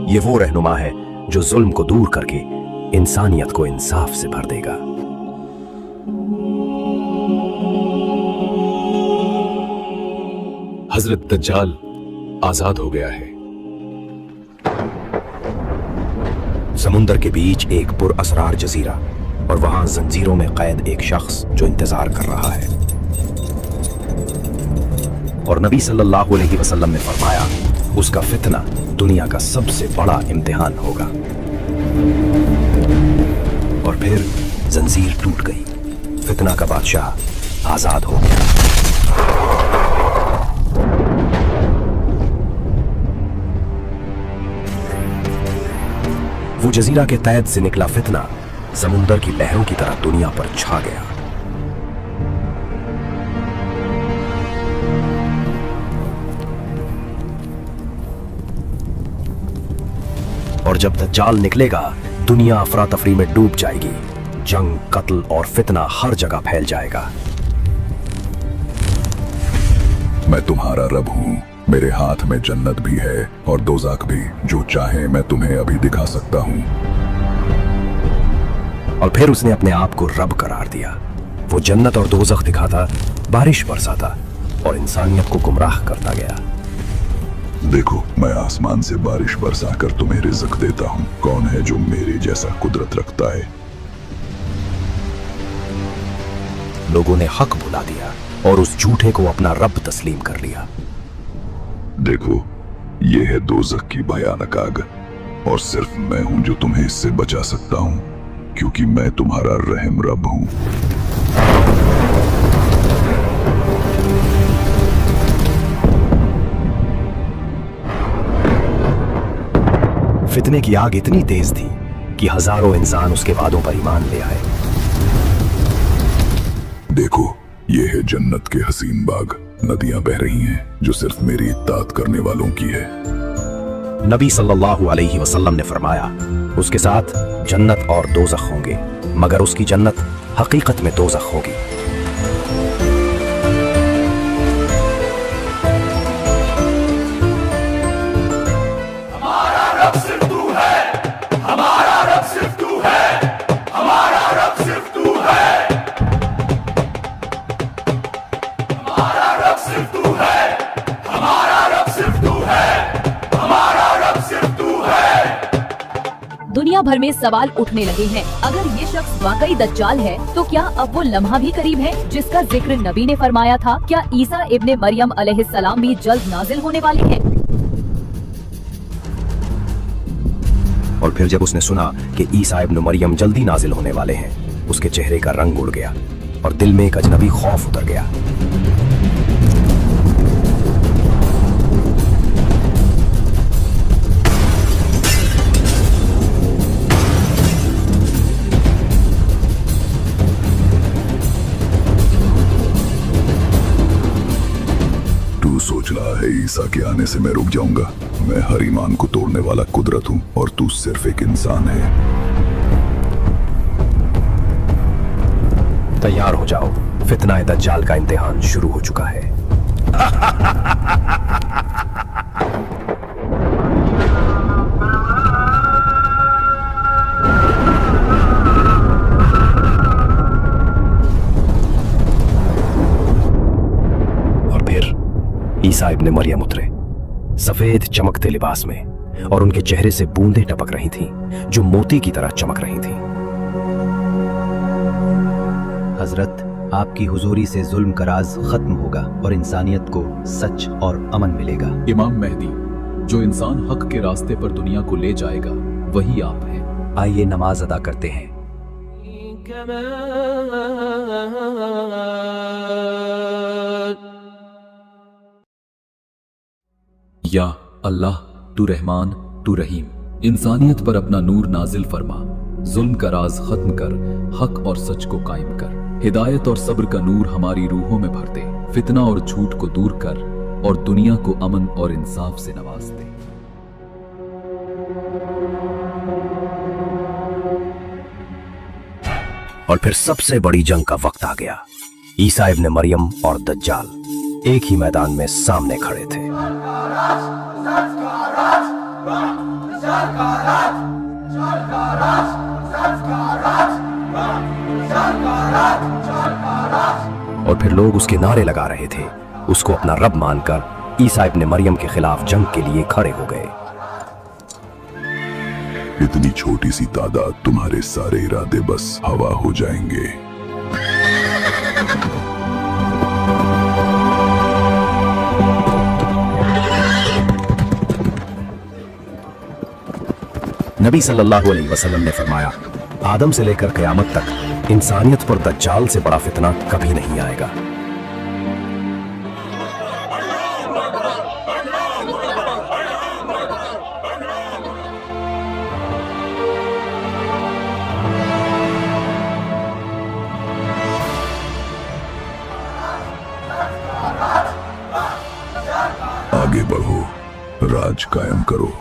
ये वो रहनुमा है जो जुल्म को दूर करके इंसानियत को इंसाफ से भर देगा। हजरत दज्जाल आजाद हो गया है। समुंदर के बीच एक पुरअसरार जजीरा और वहां जंजीरों में कैद एक शख्स जो इंतजार कर रहा है। और नबी सल्लल्लाहु अलैहि वसल्लम ने फरमाया, उसका फितना दुनिया का सबसे बड़ा इम्तिहान होगा। और फिर जंजीर टूट गई, फितना का बादशाह आजाद हो गया। वो जजीरा के तैद से निकला फितना समुंदर की लहरों की तरह दुनिया पर छा गया। और जब दज्जाल निकलेगा, दुनिया अफरा तफरी में डूब जाएगी। जंग, कत्ल और फितना हर जगह फैल जाएगा। मैं तुम्हारा रब हूं, मेरे हाथ में जन्नत भी है और दोज़ख भी। जो चाहे मैं तुम्हें अभी दिखा सकता हूं। और फिर उसने अपने आप को रब करार दिया। वो जन्नत और दोज़ख दिखाता, बारिश बरसाता और इंसानियत को गुमराह करता गया। देखो, मैं आसमान से बारिश बरसाकर तुम्हें रिज़्क देता हूँ। कौन है जो मेरे जैसा कुदरत रखता है? लोगों ने हक भुला दिया और उस झूठे को अपना रब तस्लीम कर लिया। देखो, ये है दोज़ख की भयानक आग और सिर्फ मैं हूं जो तुम्हें इससे बचा सकता हूं, क्योंकि मैं तुम्हारा रहम रब हूं। फितने की आग इतनी तेज थी कि हजारों इंसान उसके वादों पर ईमान ले आए। देखो, ये है जन्नत के हसीन बाग। नदियां बह रही हैं जो सिर्फ मेरी इत्ताअत करने वालों की है। नबी सल्लल्लाहु अलैहि वसल्लम ने फरमाया, उसके साथ जन्नत और दोज़ख होंगे, मगर उसकी जन्नत हकीकत में दोज़ख होगी। हमारा रब सिर्फ तू है, हमारा रब सिर्फ तू है, हमारा रब सिर्फ तू है, हमारा रब सिर्फ तू है, हमारा रब सिर्फ तू है, हमारा रब सिर्फ तू है। दुनिया भर में सवाल उठने लगे हैं, अगर ये शख्स वाकई दज्जाल है तो क्या अब वो लम्हा भी करीब है जिसका जिक्र नबी ने फरमाया था? क्या ईसा इब्ने मरियम अलैहिस्सलाम भी जल्द नाजिल होने वाले हैं? और फिर जब उसने सुना कि ईसा इब्न मरियम जल्दी नाजिल होने वाले हैं, उसके चेहरे का रंग उड़ गया और दिल में एक अजनबी खौफ उतर गया। तू सोच रहा है ईसा के आने से मैं रुक जाऊंगा? मैं हर ईमान को तोड़ने वाला कुदरत हूं और तू सिर्फ एक इंसान है। तैयार हो जाओ, फितना दज्जाल का इम्तिहान शुरू हो चुका है। और फिर ईसा इब्ने मरियम उतरे, सफेद चमकते लिबास में, और उनके चेहरे से बूंदें टपक रही थीं जो मोती की तरह चमक रही थीं। हजरत, आपकी हुजूरी से जुल्म का राज खत्म होगा और इंसानियत को सच और अमन मिलेगा। इमाम मेहदी, जो इंसान हक के रास्ते पर दुनिया को ले जाएगा, वही आप हैं। आइए नमाज अदा करते हैं। या अल्लाह, तू रहमान, तू रहीम, इंसानियत पर अपना नूर नाजिल फरमा, जुल्म का राज खत्म कर, हक और सच को कायम कर, हिदायत और सब्र का नूर हमारी रूहों में भर दे, फितना और झूठ को दूर कर और दुनिया को अमन और इंसाफ से नवाज दे। और फिर सबसे बड़ी जंग का वक्त आ गया। ईसा इब्ने मरियम और दज्जाल एक ही मैदान में सामने खड़े थे। और फिर लोग उसके नारे लगा रहे थे, उसको अपना रब मानकर ईसा इब्ने मरियम के खिलाफ जंग के लिए खड़े हो गए। इतनी छोटी सी तादाद, तुम्हारे सारे इरादे बस हवा हो जाएंगे। नबी सल्लल्लाहु अलैहि वसल्लम ने फरमाया, आदम से लेकर क़यामत तक इंसानियत पर दज्जाल से बड़ा फितना कभी नहीं आएगा। आगे बढ़ो, राज कायम करो।